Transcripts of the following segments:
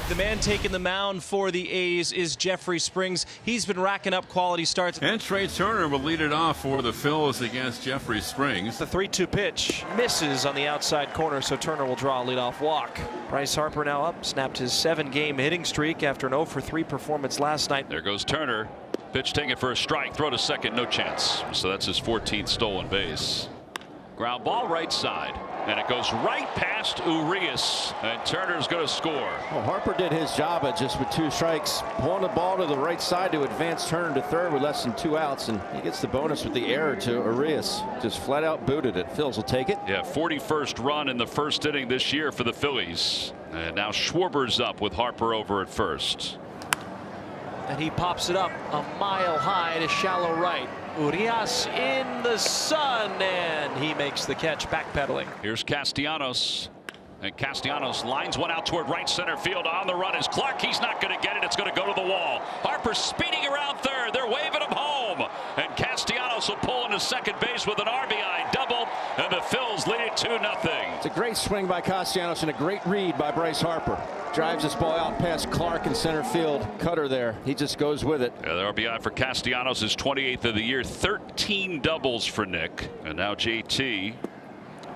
The man taking the mound for the A's is Jeffrey Springs. He's been racking up quality starts. And Trey Turner will lead it off for the Phillies against Jeffrey Springs. The 3-2 pitch misses on the outside corner, so Turner will draw a leadoff walk. Bryce Harper now up, snapped his 7-game hitting streak after an 0-for-3 performance last night. There goes Turner. Pitch taken for a strike. Throw to second, no chance. So that's his 14th stolen base. Ground ball right side. And it goes right past Urias, and Turner's going to score. Well, Harper did his job at just with 2 strikes, pulling the ball to the right side to advance Turner to third with less than 2 outs, and he gets the bonus with the error to Urias. Just flat out booted it. Phils will take it. Yeah, 41st run in the first inning this year for the Phillies. And now Schwarber's up with Harper over at first. And he pops it up a mile high to shallow right. Urias in the sun, and he makes the catch, backpedaling. Here's Castellanos. And Castellanos lines one out toward right center field. On the run is Clark. He's not going to get it. It's going to go to the wall. Harper speeding around third. They're waving him home. And Castellanos will pull into second base with an RBI double. And the Phils lead it 2-0. It's a great swing by Castellanos and a great read by Bryce Harper. Drives this ball out past Clark in center field. Cutter there. He just goes with it. Yeah, the RBI for Castellanos is 28th of the year. 13 doubles for Nick. And now JT.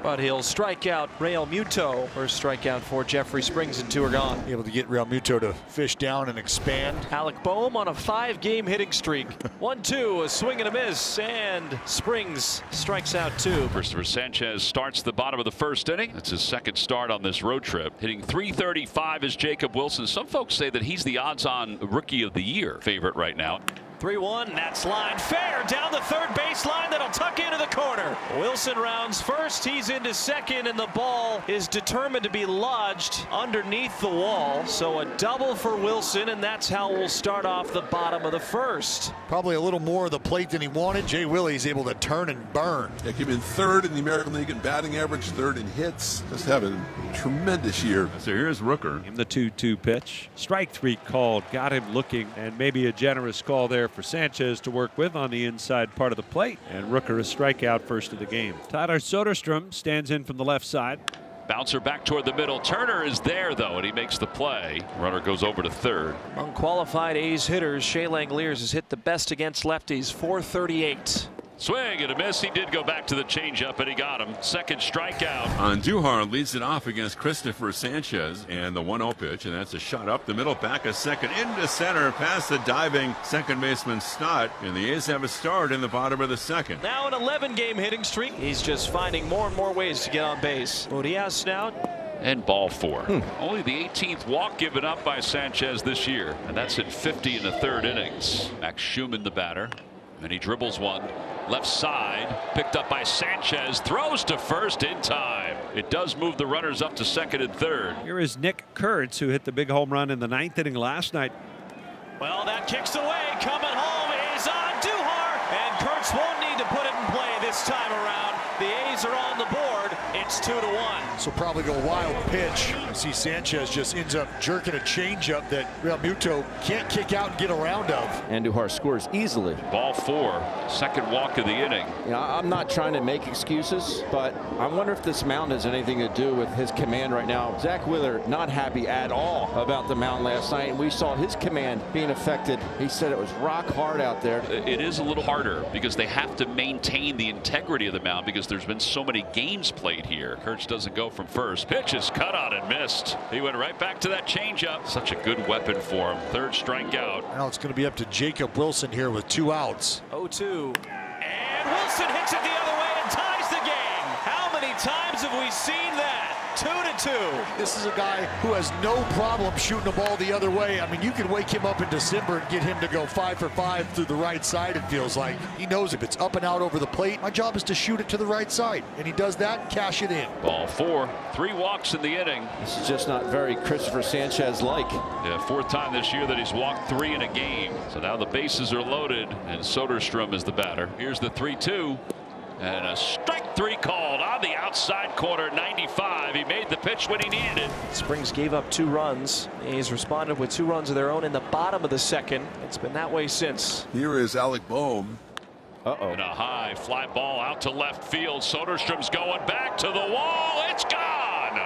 But he'll strike out Real Muto. First strikeout for Jeffrey Springs, and 2 are gone. Able to get Real Muto to fish down and expand. Alec Boehm on a 5-game hitting streak. 1-2, a swing and a miss, and Springs strikes out 2. Christopher Sanchez starts the bottom of the first inning. That's his second start on this road trip. Hitting .335 is Jacob Wilson. Some folks say that he's the odds-on rookie of the year favorite right now. 3-1, that's line fair down the third baseline. That'll tuck into the corner. Wilson rounds first. He's into second, and the ball is determined to be lodged underneath the wall. So a double for Wilson, and that's how we'll start off the bottom of the first. Probably a little more of the plate than he wanted. Jay Willie's able to turn and burn. Yeah, came in 3rd in the American League in batting average, 3rd in hits. Just having a tremendous year. So here's Rooker. The 2-2 pitch. Strike 3 called. Got him looking, and maybe a generous call there for Sanchez to work with on the inside part of the plate. And Rooker a strikeout first of the game. Tyler Soderstrom stands in from the left side. Bouncer back toward the middle. Turner is there, though, and he makes the play. Runner goes over to third. Unqualified A's hitters, Shea Langeliers has hit the best against lefties, .438. Swing and a miss. He did go back to the changeup, and he got him. Second strikeout. Andujar leads it off against Christopher Sanchez, and the 1-0 pitch, and that's a shot up the middle, back a second into center, past the diving second baseman Stott, and the A's have a start in the bottom of the second. Now an 11-game hitting streak. He's just finding more and more ways to get on base. Urias now. And ball 4. Only the 18th walk given up by Sanchez this year, and that's at 50 in the third innings. Max Schumann, the batter, and he dribbles one. Left side, picked up by Sanchez, throws to first in time. It does move the runners up to second and third. Here is Nick Kurtz, who hit the big home run in the 9th inning last night. Well, that kicks away. Coming home is Andujar, and Kurtz won't need to put it in play this time around. The A's are on the board. It's 2-1. So probably go wild pitch. You see Sanchez just ends up jerking a changeup that Real Muto can't kick out and get around of. Andujar scores easily. Ball 4, second walk of the inning. You know, I'm not trying to make excuses, but I wonder if this mound has anything to do with his command right now. Zach Wheeler not happy at all about the mound last night, and we saw his command being affected. He said it was rock hard out there. It is a little harder because they have to maintain the integrity of the mound because there's been so many games played here. Kurtz doesn't go from first. Pitch is cut on and missed. He went right back to that changeup. Such a good weapon for him. Third strikeout. Now it's going to be up to Jacob Wilson here with 2 outs. 0-2. And Wilson hits it the other way and ties the game. How many times have we seen that? 2-2. This is a guy who has no problem shooting the ball the other way. I mean, you can wake him up in December and get him to go 5 for 5 through the right side, it feels like. He knows if it's up and out over the plate, my job is to shoot it to the right side. And he does that, cash it in. Ball 4, 3 walks in the inning. This is just not very Christopher Sanchez-like. Yeah, 4th time this year that he's walked 3 in a game. So now the bases are loaded, and Soderstrom is the batter. Here's the 3-2. And a strike 3 called on the outside corner, 95. He made the pitch when he needed it. Springs gave up 2 runs. The A's responded with 2 runs of their own in the bottom of the second. It's been that way since. Here is Alec Boehm. And a high fly ball out to left field. Soderstrom's going back to the wall. It's gone.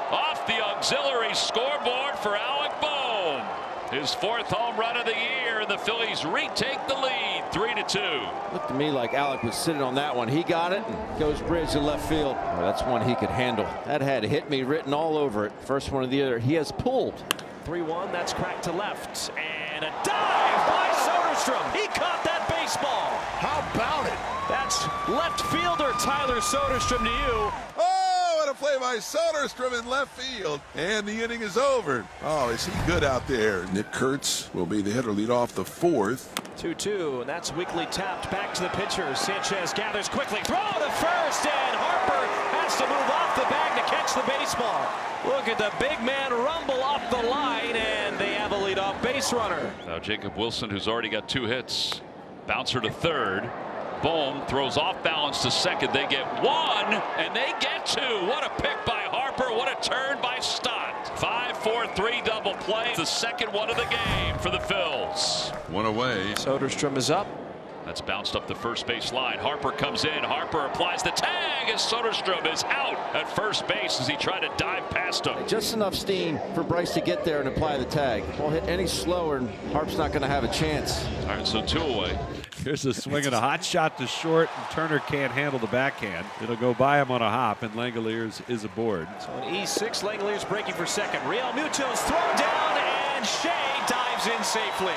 Off the auxiliary scoreboard for Alec Boehm. His 4th home run of the year, and the Phillies retake the lead 3-2. Looked to me like Alec was sitting on that one. He got it and goes bridge to left field. Oh, that's one he could handle. That had "hit me" written all over it. First one of the other. He has pulled. 3-1. That's cracked to left. And a dive by Soderstrom. He caught that baseball. How about it? That's left fielder Tyler Soderstrom to you. Oh, what a play by Soderstrom in left field. And the inning is over. Oh, is he good out there? Nick Kurtz will be the hitter, lead off the 4th. 2-2, and that's weakly tapped back to the pitcher. Sanchez gathers quickly, throw to first, and Harper has to move off the bag to catch the baseball. Look at the big man rumble off the line, and they have a leadoff base runner. Now Jacob Wilson, who's already got 2 hits. Bouncer to third. Bohm throws off balance to second. They get 1, and they get 2. What a pick by Harper. What a turn by Stott. 5-4-3 double play. The second one of the game for the Phils. One away. Soderstrom is up. That's bounced up the first base line. Harper comes in. Harper applies the tag as Soderstrom is out at first base as he tried to dive past him. Just enough steam for Bryce to get there and apply the tag. Ball hit any slower and Harp's not going to have a chance. All right, so 2 away. Here's a swing and a hot shot to short, and Turner can't handle the backhand. It'll go by him on a hop, and Langeliers is aboard. So an E6, Langeliers breaking for second. Real Muto's thrown down, and Shea dives in safely.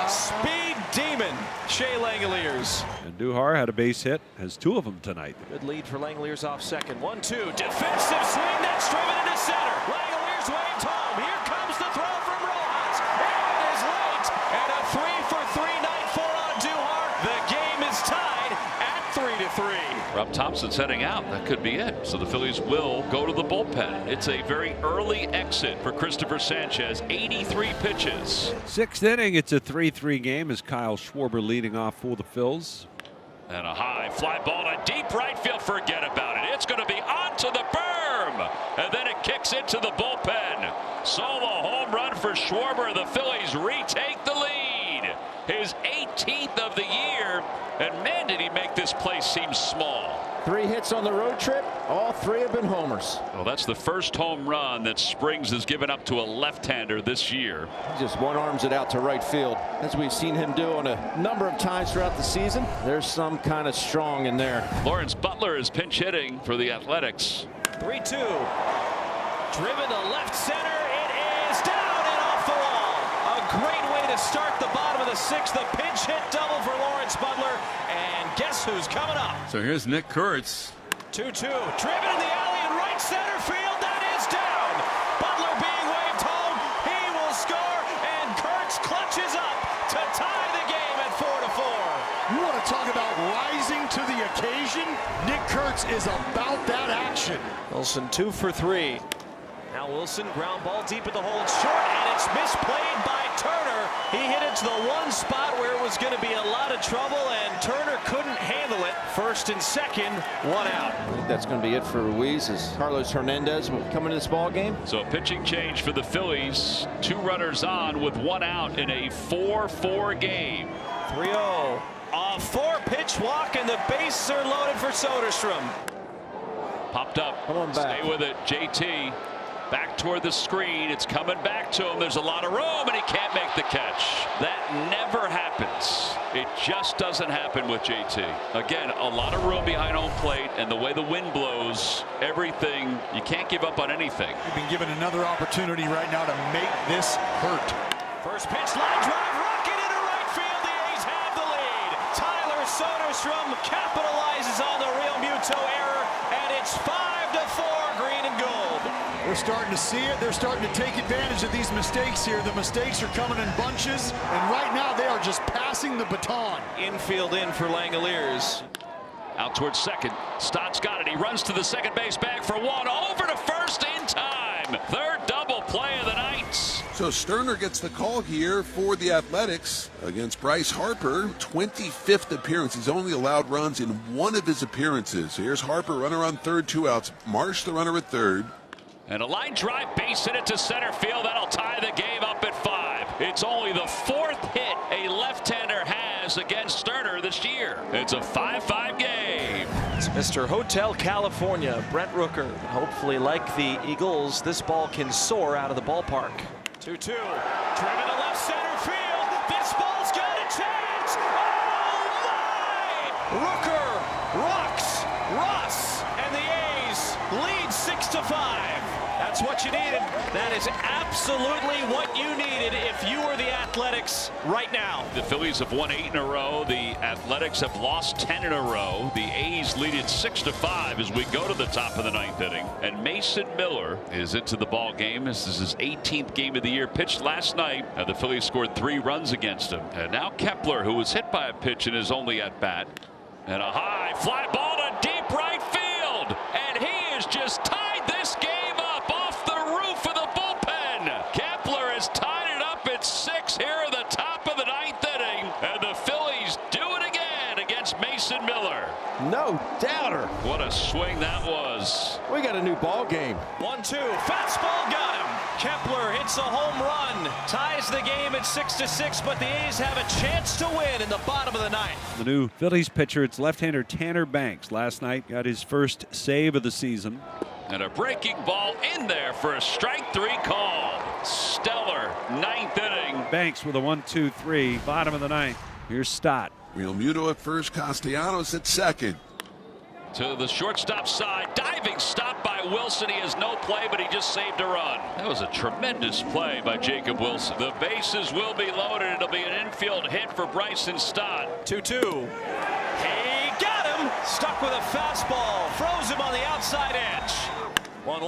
Speed demon, Shea Langeliers. And Duhar had a base hit, has 2 of them tonight. Good lead for Langeliers off second. 1-2, defensive swing that's driven into center. Langeliers waved home. Here comes the throw from Rojas. It is late, and a 3-for-3 night for on Duhar. The game is tied at 3-3. Rob Thompson's heading out. That could be it. So the Phillies will go to the bullpen. It's a very early exit for Christopher Sanchez. 83 pitches. 6th inning, it's a 3-3 game as Kyle Schwarber leading off for the Phils. And a high fly ball to deep right field. Forget about it. It's going to be onto the berm. And then it kicks into the bullpen. Solo home run for Schwarber. The Phillies retake the lead. His 18th of the year. And man, did he make this place seem small. 3 hits on the road trip. All 3 have been homers. Well, that's the first home run that Springs has given up to a left-hander this year. He just one-arms it out to right field, as we've seen him do on a number of times throughout the season. There's some kind of strong in there. Lawrence Butler is pinch hitting for the Athletics. 3-2. Driven to left center. It is down and off the wall. A great way to start the bottom of the 6th. The pinch hit double for Lawrence Butler. And guess who's coming up? So here's Nick Kurtz. 2-2. Driven in the alley in right center field. That is down. Butler being waved home. He will score. And Kurtz clutches up to tie the game at 4-4. You want to talk about rising to the occasion? Nick Kurtz is about that action. Wilson 2 for 3. Now Wilson, ground ball deep in the hole. It's short, and it's misplayed by Turner. He hit it to the one spot where it was going to be a lot of trouble, and Turner couldn't handle it. First and second, 1 out. I think that's going to be it for Ruiz, as Carlos Hernandez will come into this ball game. So a pitching change for the Phillies. 2 runners on with 1 out in a 4-4 game. 3-0. A 4-pitch walk, and the bases are loaded for Soderstrom. Popped up. Come on back. Stay with it, JT. Back toward the screen. It's coming back to him. There's a lot of room, and he can't make the catch. That never happens. It just doesn't happen with JT. Again, a lot of room behind home plate, and the way the wind blows, everything, you can't give up on anything. You've been given another opportunity right now to make this hurt. First pitch, line drive, rocket into right field. The A's have the lead. Tyler Soderstrom capitalizes on the Real Muto error, and it's 5-4, green and gold. They're starting to see it. They're starting to take advantage of these mistakes here. The mistakes are coming in bunches, and right now they are just passing the baton. Infield in for Langeliers. Out towards second. Stott's got it. He runs to the second base bag for 1. Over to first in time. Third double play of the night. So Sterner gets the call here for the Athletics against Bryce Harper. 25th appearance. He's only allowed runs in 1 of his appearances. So here's Harper, runner on third, 2 outs. Marsh, the runner at third. And a line drive base hit it to center field. That'll tie the game up at 5. It's only the 4th hit a left-hander has against Sterner this year. It's a 5-5 game. It's Mr. Hotel California, Brent Rooker. Hopefully, like the Eagles, this ball can soar out of the ballpark. 2-2. Driven to left center field. This ball's got a chance. Oh my! Rooker rocks Ross, and the A's lead 6-5. That's what you needed. That is absolutely what you needed if you were the Athletics right now. The Phillies have won 8 in a row. The Athletics have lost 10 in a row. The A's lead it 6-5 as we go to the top of the 9th inning. And Mason Miller is into the ball game. This is his 18th game of the year. Pitched last night. The Phillies scored 3 runs against him. And now Kepler, who was hit by a pitch in his only at bat. And a high fly ball to deep right field. And he has just tied this game up off the roof of the bullpen. Kepler has tied it up at 6 here at the top of the 9th inning. And the Phillies do it again against Mason Miller. No doubter. What a swing that was. We got a new ball game. 1-2. Fastball got him. Kepler hits a home run, ties the game at 6-6, but the A's have a chance to win in the bottom of the 9th. The new Phillies pitcher, it's left-hander Tanner Banks. Last night got his first save of the season. And a breaking ball in there for a strike 3 call. Stellar 9th inning. Banks with a 1-2-3, bottom of the 9th. Here's Stott. Real Muto at first, Castellanos at second. To the shortstop side, diving stop by Wilson. He has no play, but he just saved a run. That was a tremendous play by Jacob Wilson. The bases will be loaded. It'll be an infield hit for Bryson Stott. 2-2. He got him. Stuck with a fastball. Froze him on the outside edge. 1-1.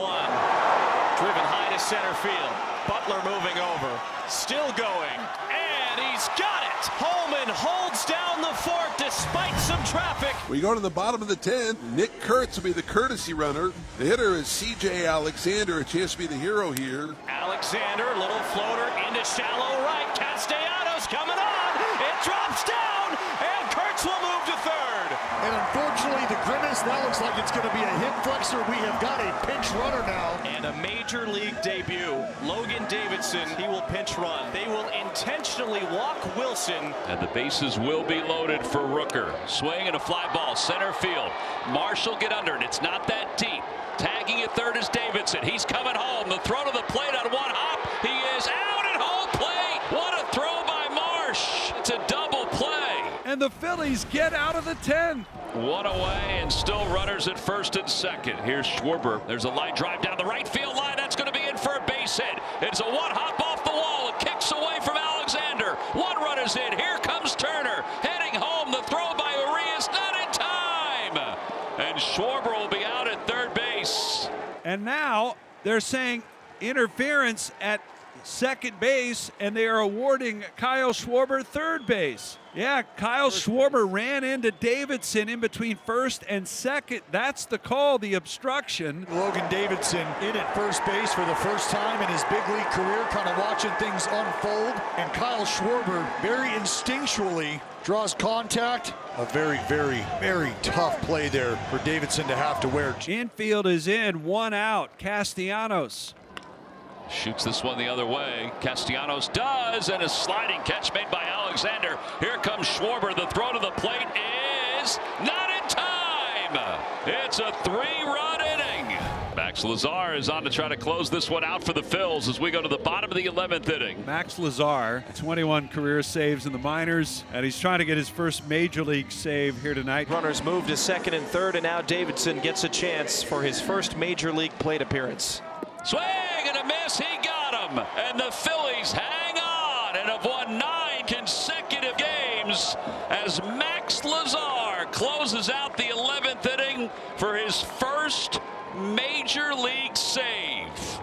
Driven high to center field. Butler moving over. Still going. And he's got it. Holman holds down the fort despite some traffic. We go to the bottom of the 10th. Nick Kurtz will be the courtesy runner. The hitter is C.J. Alexander. A chance to be the hero here. Alexander, little floater into shallow right. Castellanos coming on. It drops down, and Kurtz will move to third. And unfortunately, the grimace, that looks like it's going to be a hip flexor. We have got a pinch runner now. And a major league debut. Logan Davidson, he will pinch run. They will intentionally walk Wilson. And the bases will be loaded for Rooker. Swing and a fly ball, center field. Marshall get under it. It's not that deep. Tagging at third is Davidson. He's coming home. The throw to the plate on one hop. He is out at home plate. What a throw by Marsh. It's a double play. And the Phillies get out of the 10th. One away and still runners at first and second. Here's Schwarber. There's a line drive down the right field line. That's going to be in for a base hit. It's a one hop off the wall. It kicks away from Alexander. One runner's in. Here comes Turner. Heading home. The throw by Urias not in time. And Schwarber will be out at third base. And now they're saying interference at second base, and they are awarding Kyle Schwarber third base. Yeah, Kyle Schwarber ran into Davidson in between first and second. That's the call, the obstruction. Logan Davidson in at first base for the first time in his big league career, kind of watching things unfold. And Kyle Schwarber very instinctually draws contact. A very, very, very tough play there for Davidson to have to wear. Infield is in, 1 out. Castellanos. Shoots this one the other way. Castellanos does, and a sliding catch made by Alexander. Here comes Schwarber. The throw to the plate is not in time. It's a 3-run inning. Max Lazar is on to try to close this one out for the Phils as we go to the bottom of the 11th inning. Max Lazar, 21 career saves in the minors, and he's trying to get his first major league save here tonight. Runners move to second and third, and now Davidson gets a chance for his first major league plate appearance. Swing and a miss. He got him. And the Phillies hang on and have won 9 consecutive games as Max Lazar closes out the 11th inning for his first major league save.